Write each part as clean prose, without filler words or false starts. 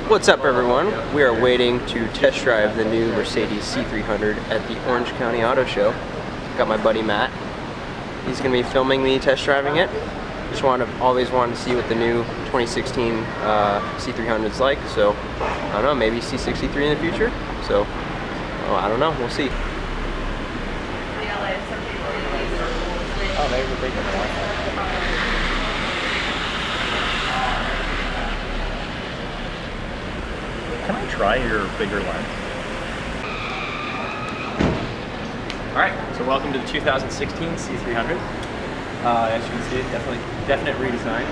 What's up, everyone? We are waiting to test drive the new Mercedes C300 at the Orange County Auto Show. Got my buddy Matt. He's going to be filming me test driving it. Just always wanted to see what the new 2016 C300 is like. So I don't know, maybe C63 in the future. So I don't know. We'll see. Oh, maybe we're taking one. Can I try your bigger lens? Alright, so welcome to the 2016 C300. As you can see, definite redesign.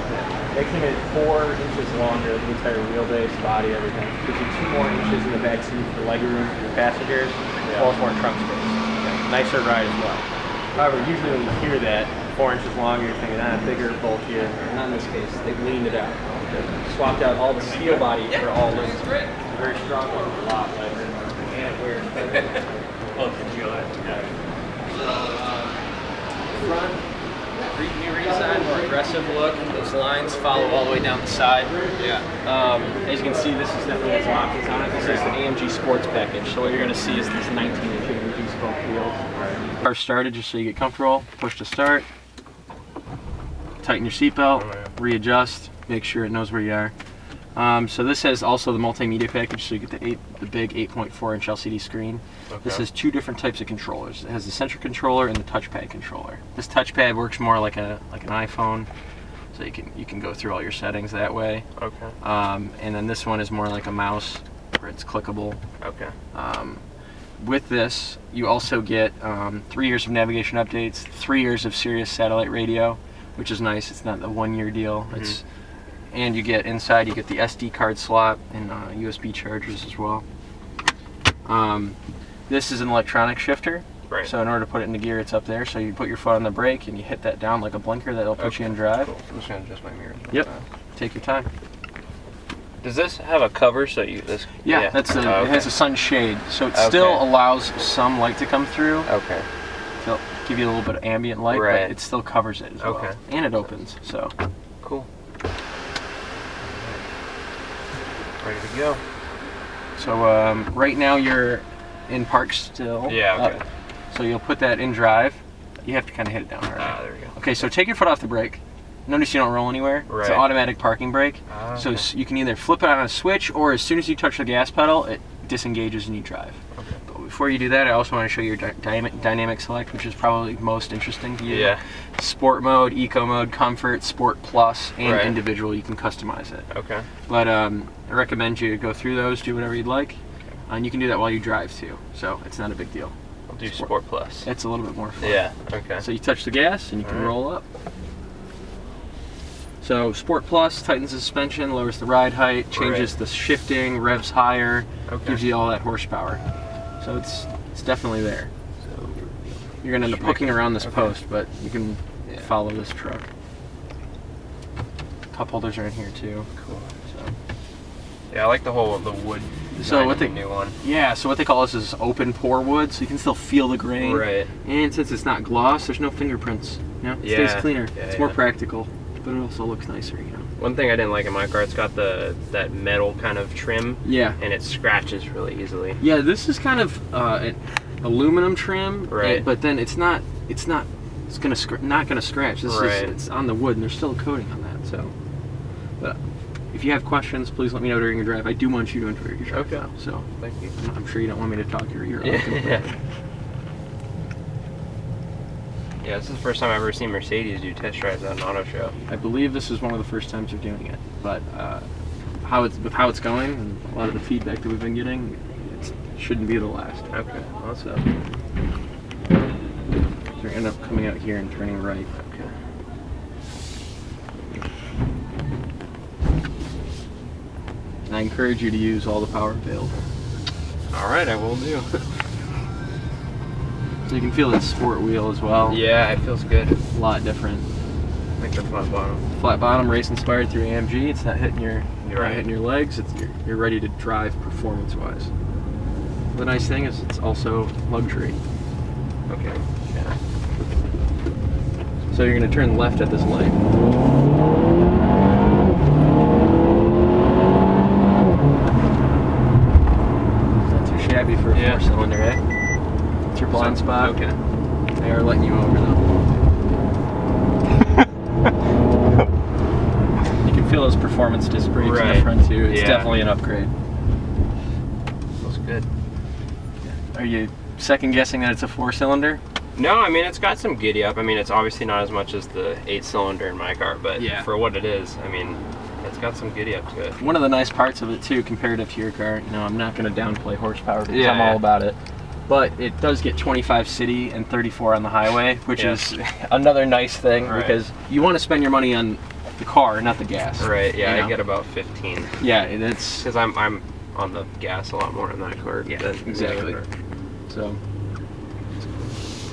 Makes him 4 inches longer, the entire wheelbase, body, everything. Gives you 2 more inches in the back seat for legroom for your passengers, plus more trunk space. Nicer ride as well. However, usually when you hear that, 4 inches longer, you're thinking, bigger, bulkier. Not in this case, they've leaned it out. Swapped out all the steel body for all this. Very strong one, a lot lighter, and it wears better. Oh, did you like that? So, front, new redesign, more aggressive look. Those lines follow all the way down the side. Yeah. As you can see, this is definitely has some options on it. This is an AMG Sports Package. So what you're going to see is this 19-inch AMG spoke wheels. Car started just so you get comfortable. Push to start. Tighten your seatbelt. Readjust. Make sure it knows where you are. So this has also the Multimedia Package, so you get the big 8.4-inch LCD screen. Okay. This has 2 different types of controllers. It has the central controller and the touchpad controller. This touchpad works more like an iPhone, so you can go through all your settings that way. Okay. And then this one is more like a mouse, where it's clickable. Okay. With this, you also get 3 years of navigation updates, 3 years of Sirius satellite radio, which is nice. It's not the 1-year deal. Mm-hmm. And you get inside, you get the SD card slot and USB chargers as well. This is an electronic shifter. Right. So in order to put it into gear, it's up there. So you put your foot on the brake and you hit that down like a blinker. That'll put you in drive. Cool. I'm just gonna adjust my mirror. Yep. Take your time. Does this have a cover so you this? Yeah, that's it has a sunshade, so it still allows some light to come through. Okay. To give you a little bit of ambient light, but it still covers it as well. And it opens. So. Cool. Ready to go. So right now you're in park still. Yeah, okay. So you'll put that in drive. You have to kind of hit it down hard. There we go. Okay, so take your foot off the brake. Notice you don't roll anywhere. Right. It's an automatic parking brake. So you can either flip it on a switch, or as soon as you touch the gas pedal, it disengages and you drive. Okay. But before you do that, I also want to show you your dynamic select, which is probably most interesting to you. Yeah. Sport mode, eco mode, comfort, sport plus, and individual. You can customize it. Okay. But I recommend you go through those, do whatever you'd like, and you can do that while you drive too. So it's not a big deal. I'll do sport plus. It's a little bit more fun. Yeah. Okay. So you touch the gas and you can roll up. So Sport Plus tightens the suspension, lowers the ride height, changes the shifting, revs higher, gives you all that horsepower. So it's definitely there. So you're gonna end up hooking around this post, but you can follow this truck. Cup holders are in here too. Cool. So yeah, I like the wood. So what the new one? Yeah. So what they call this is open pore wood, so you can still feel the grain. Right. And since it's not gloss, there's no fingerprints. You know, it stays cleaner. It's more practical. But it also looks nicer, you know. One thing I didn't like in my car, it's got that metal kind of trim. Yeah. And it scratches really easily. Yeah, this is kind of an aluminum trim. Right. But then it's not gonna scratch. This is it's on the wood, and there's still a coating on that. So, but if you have questions, please let me know during your drive. I do want you to enjoy your drive. Okay. Now, so thank you. I'm sure you don't want me to talk your ear off. Yeah, this is the first time I've ever seen Mercedes do test drives at an auto show. I believe this is one of the first times they're doing it, but how it's going and a lot of the feedback that we've been getting, it shouldn't be the last. Okay, awesome. So we end up coming out here and turning right. Okay. And I encourage you to use all the power available. All right, I will do. So you can feel the sport wheel as well. Yeah, it feels good. A lot different. I like the flat bottom. Flat bottom, race inspired through AMG. It's not hitting your legs. You're ready to drive performance wise. The nice thing is it's also luxury. Okay. Yeah. So you're going to turn left at this light. Yeah. 4-cylinder, eh? It's your blind spot. Okay. They are letting you over though. You can feel those performance disc brakes in the front too. It's definitely an upgrade. Feels good. Are you second guessing that it's a 4-cylinder? No, I mean, it's got some giddy up. I mean, it's obviously not as much as the 8-cylinder in my car, but for what it is, I mean, it's got some giddy up to it. One of the nice parts of it too, comparative to your car, you know, I'm not going to downplay horsepower because I'm all about it, but it does get 25 city and 34 on the highway, which is another nice thing because you want to spend your money on the car, not the gas. Right. Yeah, I get about 15. Yeah, it's because I'm on the gas a lot more in that car. Yeah, than exactly. So.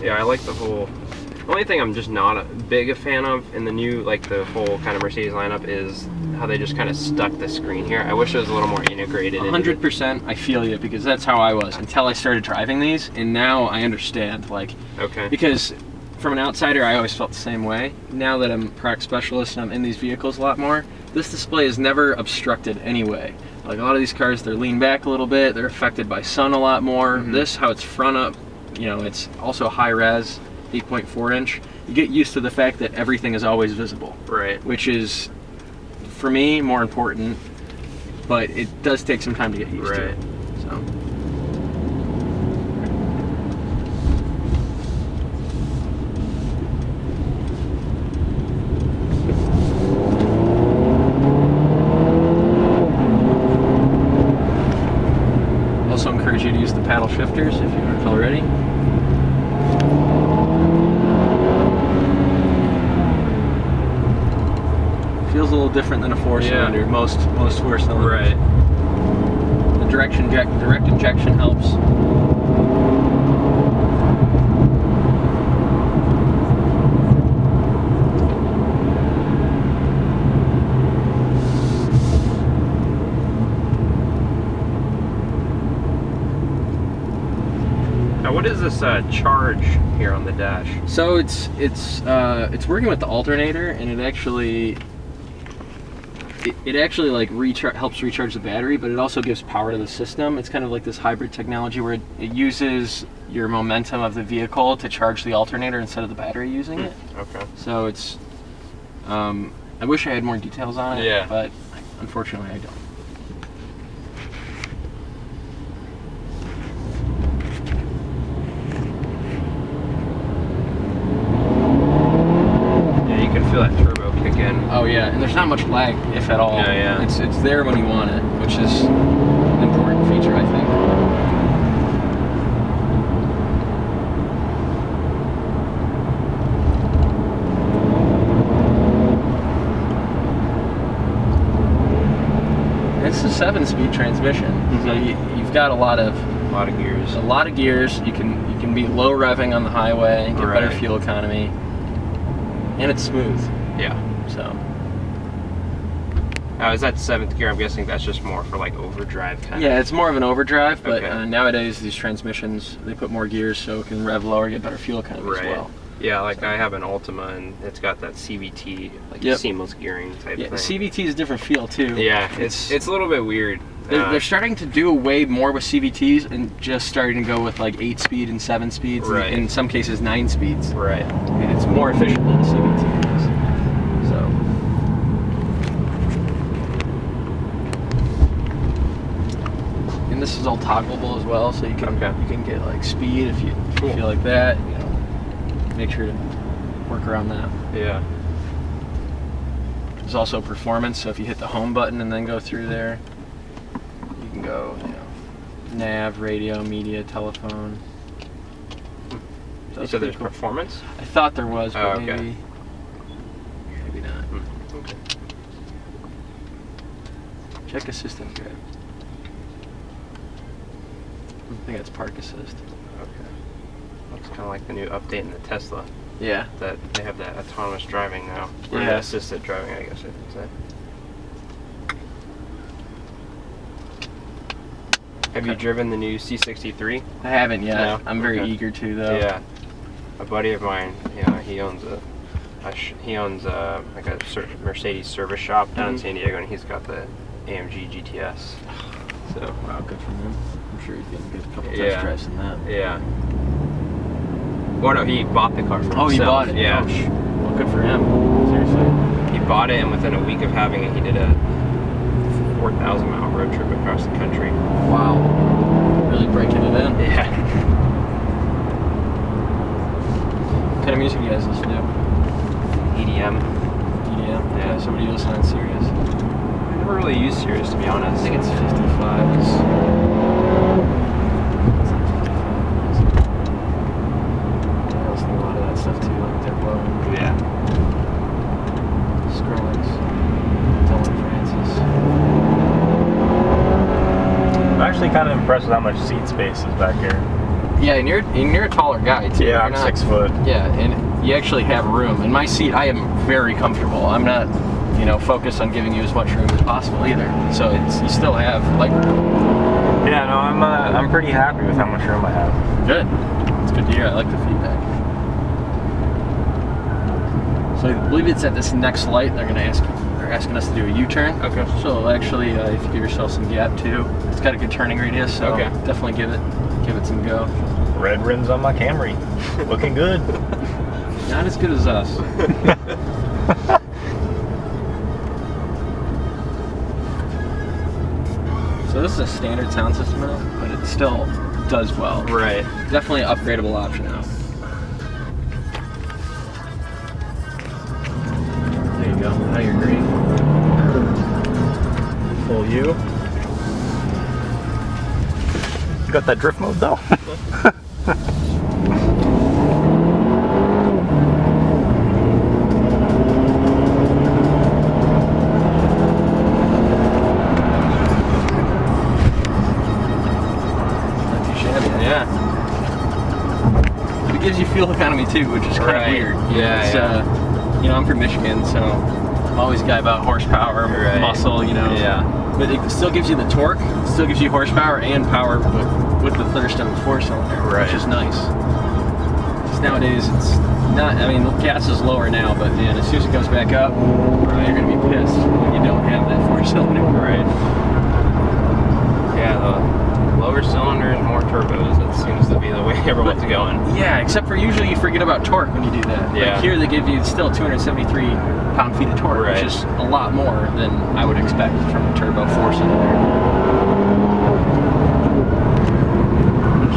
Yeah, I like the whole. The only thing I'm just not a big a fan of in the new, like the whole kind of Mercedes lineup, is how they just kind of stuck the screen here. I wish it was a little more integrated. 100%, I feel you, because that's how I was until I started driving these, and now I understand. Like, because from an outsider, I always felt the same way. Now that I'm a product specialist and I'm in these vehicles a lot more, this display is never obstructed anyway. Like a lot of these cars, they're leaned back a little bit. They're affected by sun a lot more. This, how it's front up. You know, it's also high res, 8.4 inch. You get used to the fact that everything is always visible. Right. Which is, for me, more important, but it does take some time to get used to it. So. Also encourage you to use the paddle shifters if you aren't already. Feels a little different than a 4-cylinder. Most 4-cylinders. Right. The direct injection helps. Now, what is this charge here on the dash? So it's working with the alternator, and it actually like helps recharge the battery, but it also gives power to the system. It's kind of like this hybrid technology where it uses your momentum of the vehicle to charge the alternator instead of the battery using it. Okay. So it's I wish I had more details on it, but unfortunately I don't. Feel that turbo kick in. Oh yeah, and there's not much lag, if at all. Yeah. It's there when you want it, which is an important feature, I think. It's a 7-speed transmission, so you've got a lot of gears. A lot of gears. You can be low revving on the highway and get better fuel economy. And it's smooth. Yeah. So. Is that 7th gear? I'm guessing that's just more for like overdrive kind of. Yeah, it's more of an overdrive, but nowadays these transmissions, they put more gears so it can rev lower, get better fuel economy as well. Yeah, like I have an Altima and it's got that CVT, like seamless gearing type thing. The CVT is a different feel too. Yeah, it's a little bit weird. They're starting to do away more with CVTs and just starting to go with like 8-speed and 7 speeds, and in some cases 9 speeds. Right. And it's more efficient than a CVT is. So. And this is all toggleable as well, so you can get like speed if you feel like that. You know, make sure to work around that. Yeah. There's also performance, so if you hit the home button and then go through there, you can go, you know, nav, radio, media, telephone. So there's performance? I thought there was, but maybe not. Okay. Check assistant grip. I think that's park assist. Okay. Looks kind of like the new update in the Tesla. Yeah. That they have that autonomous driving now. Or assisted driving, I guess I should say. Have you driven the new C63? I haven't yet. No? I'm very eager to, though. Yeah. A buddy of mine, he owns like a Mercedes service shop down in San Diego, and he's got the AMG GTS. So Wow, good for him. I'm sure he's getting a good couple Yeah. test drives in that. yeah. Well, no, he bought the car for himself. Oh, he bought it. Yeah. Ouch. Well, good for him. Seriously. He bought it, and within a week of having it, he did a 4,000-mile road trip across the country. Wow. Really breaking it in. Yeah. What kind of music you guys listen to? EDM. EDM? Yeah. So what do you listen on Sirius? I never really used Sirius, to be I honest. think it's 55. It's like 55. I listen to a lot of that stuff too, like Tempo, Yeah. Skrillex, Dylan Francis. I'm actually kind of impressed with how much seat space is back here. Yeah, and you're a taller guy too. Yeah, You're I'm not- 6 foot. Yeah, and you actually have room. In my seat, I am very comfortable. I'm not, focused on giving you as much room as possible either. So you still have like Yeah, no, I'm pretty happy with how much room I have. good. It's good to hear. I like the feedback. So I believe it's at this next light. They're asking us to do a U-turn. Okay. So actually, if you give yourself some gap too, it's got a good turning radius. So Okay. definitely give it some go. Red rims on my Camry. Looking good. Not as good as us. So this is a standard sound system now, but it still does well. Right. Definitely an upgradable option though. There you go. Now you're green. Full U. You got that drift mode though. Not too shabby. Yeah. But it gives you fuel economy too, which is kind of Right. weird. Yeah, It's, yeah. I'm from Michigan, so I'm always a guy about horsepower, Right. muscle, Yeah. But it still gives you the torque, it still gives you horsepower and power with the Thunderstone 4-cylinder, Right. which is nice. Just nowadays, it's not, the gas is lower now, but man, as soon as it goes back up, you're going to be pissed when you don't have that 4-cylinder. Right. Yeah, the lower cylinder and more turbos, that seems to be the way everyone's going. Yeah, except for usually you forget about torque when you do that. Yeah. Like here they give you still 273 pound-feet of torque, Right. which is a lot more than I would expect from a turbo 4-cylinder.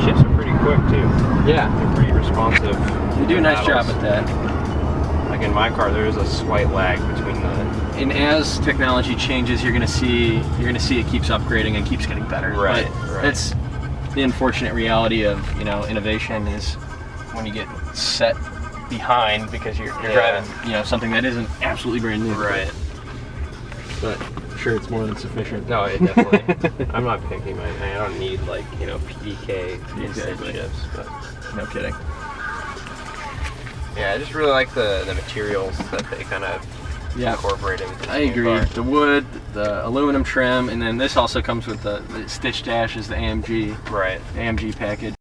Shifts are pretty quick too. Yeah, They're pretty responsive. you do a nice paddles. job at that. Like in my car, there is a slight lag between the. And as technology changes, you're gonna see it keeps upgrading and keeps getting better. Right, But right. That's the unfortunate reality of innovation is when you get set behind because you're Yeah. driving something that isn't absolutely brand new. Right. But I'm sure it's more than sufficient. No, it definitely. I'm not picky. I don't need PDK instant Exactly. shifts, but No kidding. yeah, I just really like the materials that they kind of incorporate into this I new agree. car. The wood, the aluminum trim, and then this also comes with the stitch dash is the AMG Right. package.